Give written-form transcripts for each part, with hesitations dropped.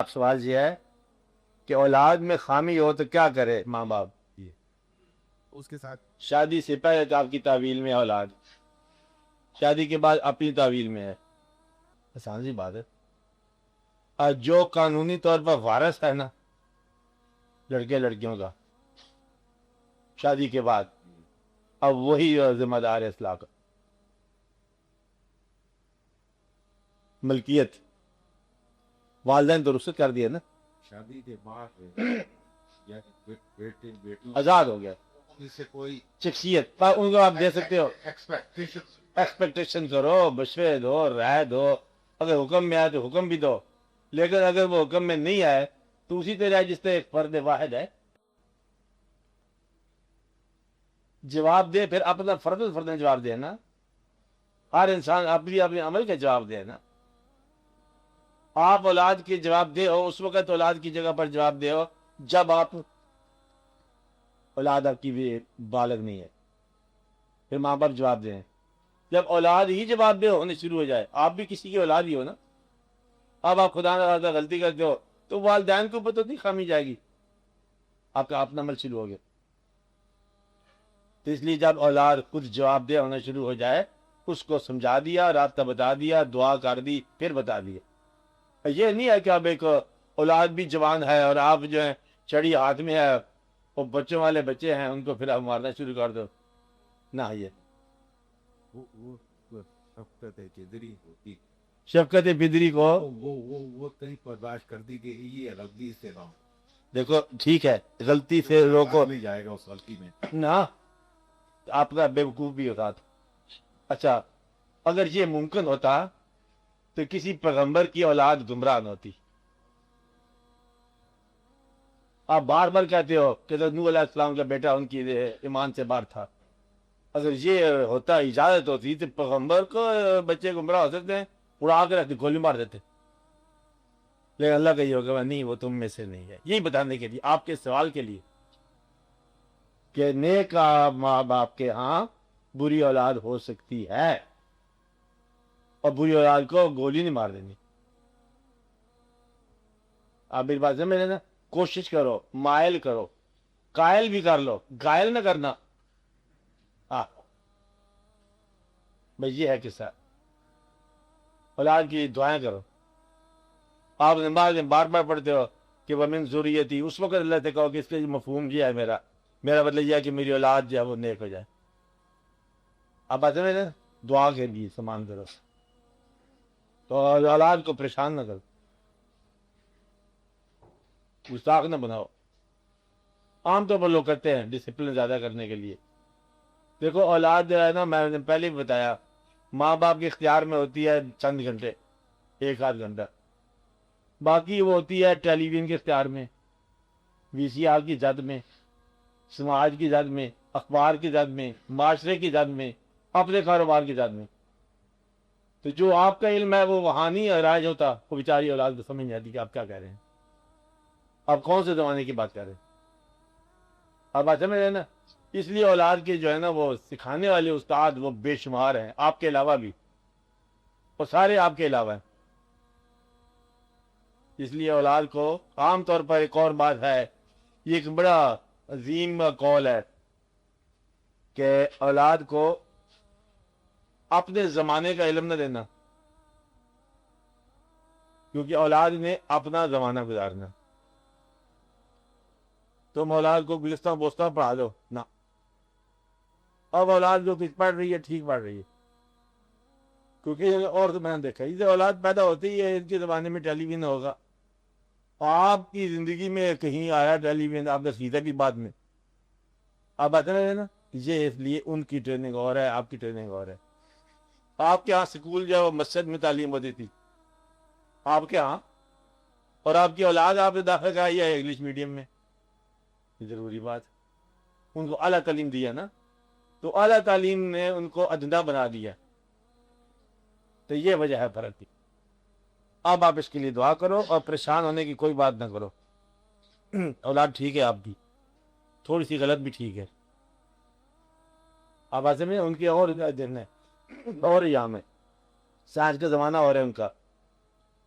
سوال یہ ہے کہ اولاد میں خامی ہو تو کیا کرے ماں باپ؟ اس کے ساتھ شادی سے پہلے تو آپ کی تعویل میں ہے اولاد، شادی کے بعد اپنی تعویل میں ہے، آسان سی بات ہے۔ اور جو قانونی طور پر وارث ہے نا لڑکے لڑکیوں کا شادی کے بعد، اب وہی ذمہ دار ہے اصلاح کا۔ ملکیت والدین تو رخصت کر دیا نا، شادی کے بعد یا بیٹے بیٹی آزاد ہو گیا، اس سے کوئی شخصیت پر ان کو آپ دے سکتے ہو، ایکسپیکٹیشن ایکسپیکٹیشن کرو، مشورے دو، رائے دو، اگر حکم میں آئے تو حکم بھی دو، لیکن اگر وہ حکم میں نہیں آئے تو اسی طرح جس سے ایک فرد واحد ہے جواب دے، پھر اپنا فرد نے جواب دے نا، ہر انسان اپنی اپنے عمل کا جواب دے نا۔ آپ اولاد کے جواب دے ہو اس وقت اولاد کی جگہ پر جواب دے ہو جب آپ اولاد آپ کی بھی بالغ نہیں ہے، پھر ماں باپ جواب دیں۔ جب اولاد ہی جواب دے ہونے شروع ہو جائے، آپ بھی کسی کی اولاد ہی ہو نا، اب آپ خدا نہ خواستہ غلطی کرتے ہو تو والدین کے اوپر تو نہیں خامی جائے گی، آپ کا اپنا عمل شروع ہو گیا۔ تو اس لیے جب اولاد خود جواب دہ ہونا شروع ہو جائے، اس کو سمجھا دیا، رابطہ بتا دیا، دعا کر دی، پھر بتا دیا۔ یہ نہیں ہے کہ اب ایک اولاد بھی جوان ہے اور آپ جو ہے چڑی ہاتھ میں ہے، وہ بچوں والے بچے ہیں ان کو پھر آپ مارنا شروع کر دو، نہ یہ وہ شفقت جدری ہوتی شفقت بدری کو وہ کہیں برداشت کر دی کہ یہ غلطی سے نہ ہو، دیکھو ٹھیک ہے غلطی سے روکو نہیں جائے گا اس غلطی میں۔ نہ، آپ کا بیوقوف بھی ہوتا تھا۔ اچھا اگر یہ ممکن ہوتا تو کسی پیغمبر کی اولاد گمراہ نہ ہوتی۔ آپ بار بار کہتے ہو کہ نوح علیہ السلام کا بیٹا ان کی ایمان سے باہر تھا، اگر یہ ہوتا اجازت ہوتی تو پیغمبر کو بچے گمراہ ہو سکتے ہیں، اڑا کے رکھتے گولی مار دیتے، لیکن اللہ کا یہ ہوگا نہیں وہ تم میں سے نہیں ہے۔ یہی بتانے کے لیے آپ کے سوال کے لیے کہ نیک ماں باپ کے ہاں بری اولاد ہو سکتی ہے، اور بری اولاد کو گولی نہیں مار دینی۔ آپ میری بات سمجھ رہے نا؟ کوشش کرو، مائل کرو، قائل بھی کر لو، گائل نہ کرنا۔ ہاں بھائی یہ ہے قصہ، اولاد کی دعائیں کرو۔ آپ نماز میں بار بار پڑھتے ہو کہ ومن ذریتی، اس وقت اللہ سے کہو کہ اس کا مفہوم یہ ہے، میرا مطلب یہ ہے کہ میری اولاد جو ہے وہ نیک ہو جائے۔ آپ بات سمجھ رہے نا؟ دعا کے لیے سامان کرو، تو اولاد کو پریشان نہ کرو، گستاخ نہ بناؤ۔ عام طور پر لوگ کرتے ہیں ڈسپلن زیادہ کرنے کے لیے۔ دیکھو اولاد جو ہے نا، میں نے پہلے بھی بتایا، ماں باپ کے اختیار میں ہوتی ہے چند گھنٹے، ایک آدھ گھنٹہ، باقی وہ ہوتی ہے ٹیلی ویژن کے اختیار میں، وی سی آر کی زد میں، سماج کی زد میں، اخبار کی زد میں، معاشرے کی زد میں، اپنے کاروبار کی زد میں۔ تو جو آپ کا علم ہے وہ وہاں نہیں رائج ہوتا، وہ بیچاری اولاد کو سمجھ نہیں آتی کہ آپ کیا کہہ رہے ہیں، آپ کون سے زمانے کی بات کر رہے ہیں۔ آپ بات سمجھ رہے ہیں نا؟ اس لیے اولاد کے جو ہے نا وہ سکھانے والے استاد وہ بے شمار ہیں، آپ کے علاوہ بھی، وہ سارے آپ کے علاوہ ہیں۔ اس لیے اولاد کو عام طور پر ایک اور بات ہے، یہ ایک بڑا عظیم قول ہے کہ اولاد کو اپنے زمانے کا علم نہ دینا، کیونکہ اولاد نے اپنا زمانہ گزارنا۔ تم اولاد کو گلستان بوستان پڑھا دو نہ، اب اولاد جو کچھ پڑھ رہی ہے ٹھیک پڑھ رہی ہے، کیونکہ اور تو میں نے دیکھا یہ اولاد پیدا ہوتی ہے ان کے زمانے میں ٹیلی ویژن ہوگا، آپ کی زندگی میں کہیں آیا ٹیلی ویژن، آپ نے سیدھا بھی بعد میں۔ آپ بات رہے نا، یہ اس لیے ان کی ٹریننگ اور ہے، آپ کی ٹریننگ اور ہے۔ آپ کے ہاں سکول جو ہے وہ مسجد میں تعلیم ہوتی تھی آپ کے ہاں، اور آپ کی اولاد آپ نے داخل کرائی ہے انگلش میڈیم میں، ضروری بات، ان کو اعلیٰ تعلیم دیا نا، تو اعلیٰ تعلیم نے ان کو ادنا بنا دیا، تو یہ وجہ ہے فرق کی۔ اب آپ اس کے لیے دعا کرو اور پریشان ہونے کی کوئی بات نہ کرو۔ اولاد ٹھیک ہے آپ کی، تھوڑی سی غلط بھی ٹھیک ہے، آپ ایسے میں ان کی اور دن ہے اور ایام ہے، سائنس کا زمانہ اور ہے ان کا،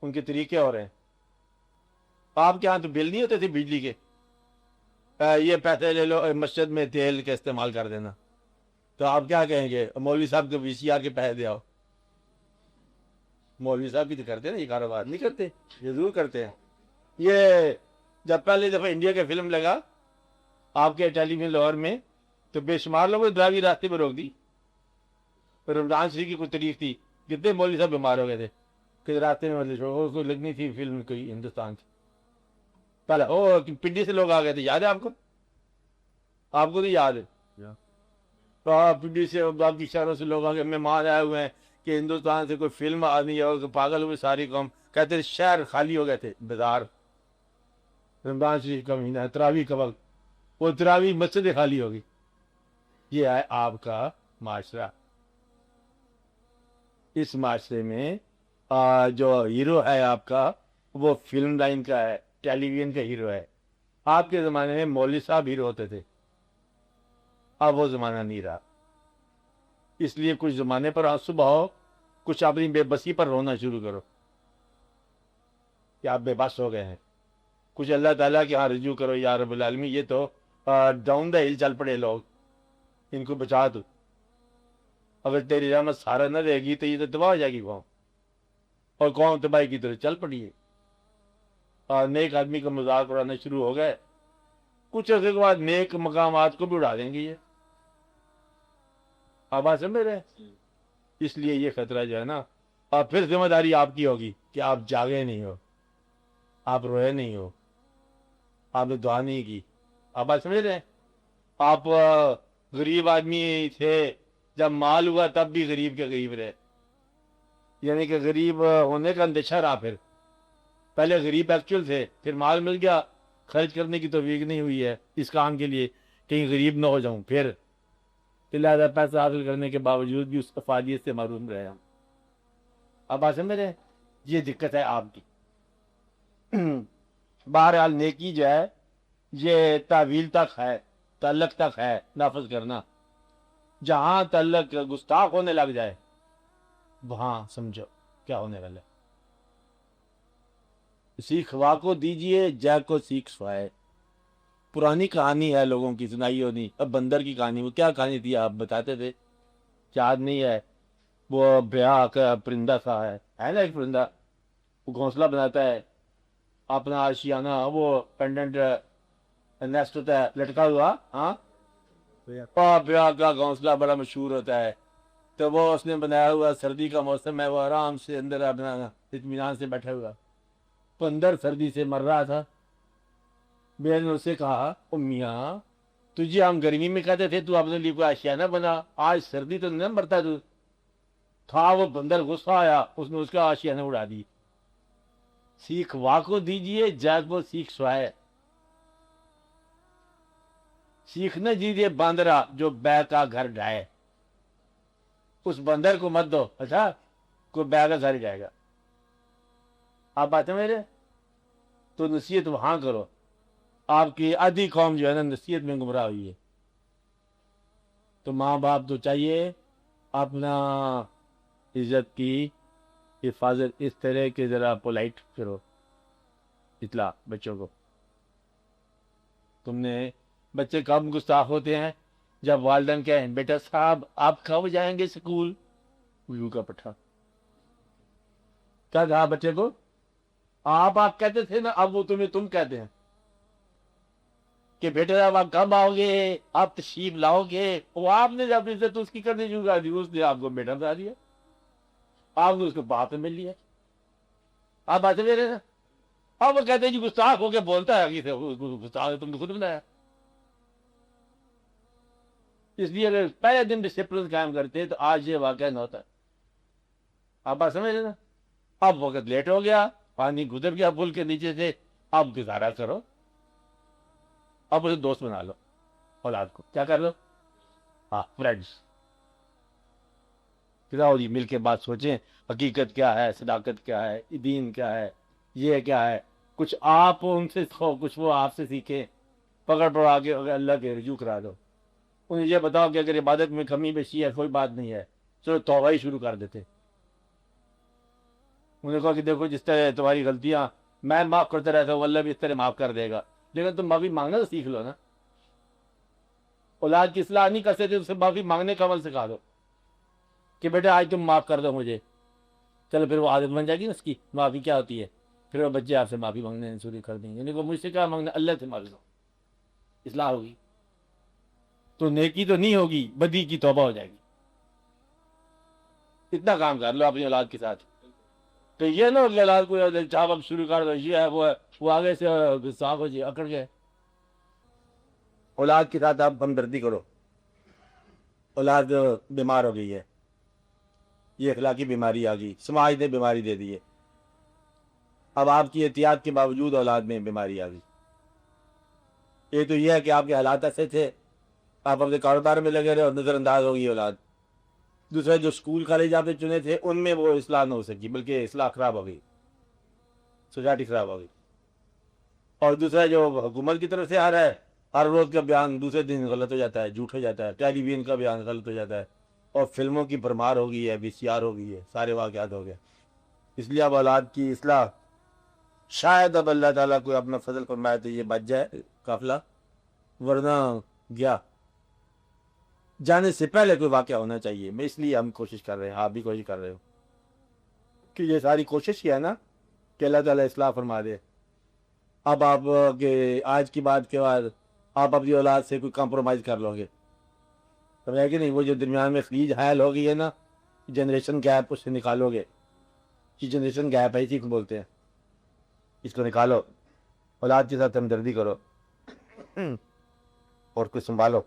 ان کے طریقے اور ہیں۔ آپ کے یہاں تو بل نہیں ہوتے تھے بجلی کے، یہ پیسے لے لو مسجد میں تیل کا استعمال کر دینا، تو آپ کیا کہیں گے مولوی صاحب کو وی سی آر کے پیسے دے آؤ؟ مولوی صاحب بھی تو کرتے ہیں نا یہ کاروبار، نہیں کرتے؟ یہ ضرور کرتے ہیں۔ یہ جب پہلی دفعہ انڈیا کے فلم لگا آپ کے ٹیلی ویژن لاہور میں، تو بے شمار لوگوں نے ڈرائیوری راستے پہ روک دی۔ رمضان شریف کی کوئی تاریخ تھی، کتنے مولوی صاحب بیمار ہو گئے تھے کہ راستے میں مطلب کوئی لگنی تھی فلم کوئی ہندوستان سے، پہلے او پنڈی سے لوگ آ گئے تھے، یاد ہے آپ کو؟ آپ کو تو یاد ہے پنڈی سے باقی شہروں سے لوگ آ کے مہمان آئے ہوئے ہیں کہ ہندوستان سے کوئی فلم آنی ہے، کہ پاگل ہوئے ساری قوم، کہتے تھے شہر خالی ہو گئے تھے بازار، رمضان شریف کا مہینہ ہے، تراویح کا وقت، وہ تراویح مسجدیں خالی ہوگی۔ یہ ہے آپ کا معاشرہ۔ اس معاشرے میں جو ہیرو ہے آپ کا وہ فلم لائن کا ہے، ٹیلی ویژن کا ہیرو ہے۔ آپ کے زمانے میں مولوی صاحب ہیرو ہوتے تھے، اب وہ زمانہ نہیں رہا۔ اس لیے کچھ زمانے پر آنسو بہاؤ، کچھ اپنی بے بسی پر رونا شروع کرو کہ آپ بے بس ہو گئے ہیں، کچھ اللہ تعالیٰ کے ہاں رجوع کرو، یا رب العالمین یہ تو ڈاؤن دا ہل چل پڑے لوگ، ان کو بچا دو، اگر تیری رحمت سہارا نہ دے گی تو یہ تو تباہ ہو جائے گی قوم، اور قوم تباہی کی طرف چل پڑی ہے۔ اور نیک آدمی کا مذاق اڑانا شروع ہو گئے، کچھ عرصے کے بعد نیک مقامات کو بھی اڑا دیں گے یہ، آپ بات سمجھ رہے ہیں؟ اس لیے یہ خطرہ جو ہے نا، اور پھر ذمہ داری آپ کی ہوگی کہ آپ جاگے نہیں ہو، آپ روئے نہیں ہو، آپ نے دعا نہیں کی، آپ بات سمجھ رہے ہیں؟ آپ غریب آدمی تھے، جب مال ہوا تب بھی غریب کے غریب رہے، یعنی کہ غریب ہونے کا اندیشہ رہا، پھر پہلے غریب ایکچوئل تھے، پھر مال مل گیا، خرچ کرنے کی توفیق نہیں ہوئی ہے اس کام کے لیے کہیں غریب نہ ہو جاؤں، پھر لہٰذا پیسہ حاصل کرنے کے باوجود بھی اس افادیت سے محروم رہے ہم۔ اب آپ سمجھ رہے ہیں؟ یہ دقت ہے آپ کی۔ بہرحال نیکی جو ہے یہ تعویل تک ہے، تعلق تک ہے، نافذ کرنا۔ جہاں تعلق گستاخ ہونے لگ جائے وہاں سمجھو کیا ہونے والا ہے۔ سیکھ وا کو دیجئے جے کو سیکھ سوائے، پرانی کہانی ہے لوگوں کی سنائی ہونی۔ اب بندر کی کہانی، وہ کیا کہانی تھی آپ بتاتے تھے، یاد نہیں ہے؟ وہ بیاہ کا پرندہ سا ہے نا ایک پرندہ، وہ گھونسلہ بناتا ہے اپنا آشیانہ، وہ پینڈنٹ نیسٹ ہوتا ہے لٹکا ہوا، ہاں بیاہ کا گھونسلہ بڑا مشہور ہوتا ہے، تو وہ اس نے بنایا ہوا، سردی کا موسم ہے، وہ آرام سے اندر اپنا اطمینان سے بیٹھا ہوا، بندر سردی سے مر رہا تھا۔ میں نے اسے کہا او میاں، تجھے ہم گرمی میں کہتے تھے تو اپنے لیے کوئی آشیانہ بنا، آج سردی تو نہ مرتا تو تھا۔ وہ بندر غصہ آیا، اس نے اس کا آشیانہ اڑا دی۔ سیکھ وا کو دیجئے جاگ کو سیکھ سوائے، سیکھ نہ دیجئے باندرا جو بے کا گھر ڈھائے، اس بندر کو مت دو، اچھا کوئی بے کا گھر جائے گا۔ آپ بات ہے میرے، تو نصیحت وہاں کرو۔ آپ کی آدھی قوم جو ہے نا نصیحت میں گمراہ ہوئی ہے، تو ماں باپ تو چاہیے اپنا عزت کی حفاظت اس طرح کہ ذرا پولائٹ کرو، اطلاع بچوں کو۔ تم نے بچے کب گستاخ ہوتے ہیں؟ جب والدین کہیں بیٹا صاحب آپ کب جائیں گے اسکول، الو کا پٹھا، کیا کہا بچے کو؟ آپ کہتے تھے نا، اب وہ تمہیں تم کہتے ہیں کہ بیٹا صاحب آپ کب آؤ گے، آپ تشریف لاؤ گے۔ وہ آپ نے جب عزت اس کی کرنی شروع کر دی، اس نے آپ کو بیٹا بتا دیا، آپ نے اس کو باپ میں مل لیا۔ آپ باتیں لے رہے نا، اب وہ کہتے ہیں جی گستاخ ہو کے بولتا ہے، آگے سے گستاخ تم نے خود بنایا۔ اس لیے اگر پہلے دن ڈسپلن قائم کرتے تو آج یہ واقعہ نہ ہوتا۔ آپ بات سمجھ رہے نا؟ اب وقت لیٹ ہو گیا، پانی گزر گیا پل کے نیچے سے، اب گزارا کرو، اب اسے دوست بنا لو، اولاد کو کیا کر لو، ہاں فرینڈس، کتاؤ جی مل کے بات سوچیں، حقیقت کیا ہے، صداقت کیا ہے، دین کیا ہے، یہ کیا ہے، کچھ آپ ان سے سیکھو، کچھ وہ آپ سے سیکھیں، پکڑ پڑا کے اللہ کے رجوع کرا دو، انہیں یہ بتاؤ کہ اگر عبادت میں کمی بیشی ہے کوئی بات نہیں ہے، چلو توبہ ہی شروع کر دیتے۔ انہوں نے کہا کہ دیکھو جس طرح تمہاری غلطیاں میں معاف کرتے رہتا ہوں، اللہ بھی اس طرح معاف کر دے گا، لیکن تم معافی مانگنا تو سیکھ لو نا. اولاد کی اصلاح نہیں کر سکتے، اسے معافی مانگنے کا عمل سکھا دو کہ بیٹا آج تم معاف کر دو مجھے. چلو پھر وہ عادت بن جائے گی نا اس کی، معافی کیا ہوتی ہے. پھر وہ بچے آپ سے معافی مانگنے شروع کر دیں گے، یعنی وہ مجھ سے کیا مانگنا، اللہ سے مانگ لو، اصلاح ہوگی. تو نیکی تو نہیں ہوگی، بدی کی توبہ ہو جائے گی. اتنا کام کر لو اپنی اولاد کے ساتھ. تو یہ نا کہ اولاد کو چاہ وقت شروع کر دو، یہ ہے وہ ہے، وہ آگے سے صاف ہو جائے، اکڑ جائے. اولاد کے ساتھ آپ ہمدردی کرو. اولاد بیمار ہو گئی ہے، یہ اخلاقی بیماری آ گئی، سماج نے بیماری دے دی ہے. اب آپ کی احتیاط کے باوجود اولاد میں بیماری آ گئی. ایک تو یہ ہے کہ آپ کے حالات ایسے تھے، آپ اپنے کاروبار میں لگے رہے اور نظر انداز ہو گئی اولاد. دوسرا جو اسکول کالج آپ نے چنے تھے ان میں وہ اصلاح نہ ہو سکی، بلکہ اصلاح خراب ہو گئی، سوسائٹی خراب ہو گئی. اور دوسرا جو حکومت کی طرف سے آ رہا ہے، ہر روز کا بیان دوسرے دن غلط ہو جاتا ہے، جھوٹ ہو جاتا ہے، ٹیلی ویژن کا بیان غلط ہو جاتا ہے، اور فلموں کی بھرمار ہو گئی ہے، VCR ہو گئی ہے، سارے واقعات ہو گئے. اس لیے اب اولاد کی اصلاح شاید اب اللہ تعالیٰ کو اپنا فضل فرمائے تو یہ بچ جائے قافلہ، ورنہ گیا. جانے سے پہلے کوئی واقعہ ہونا چاہیے. میں اس لیے ہم کوشش کر رہے ہیں، آپ بھی کوشش کر رہے ہو کہ یہ ساری کوشش یہ ہے نا کہ اللہ تعالیٰ اصلاح فرما دے. اب آپ کہ آج کی بات کے بعد آپ اپنی اولاد سے کوئی کمپرومائز کر لو گے، سمجھا کہ نہیں. وہ جو درمیان میں خلیج حائل ہو گئی ہے نا، جنریشن گیپ، اس سے نکالو گے. یہ جنریشن گیپ ہے، اسی کو بولتے ہیں. اس کو نکالو، اولاد کے ساتھ ہمدردی کرو اور کچھ سنبھالو.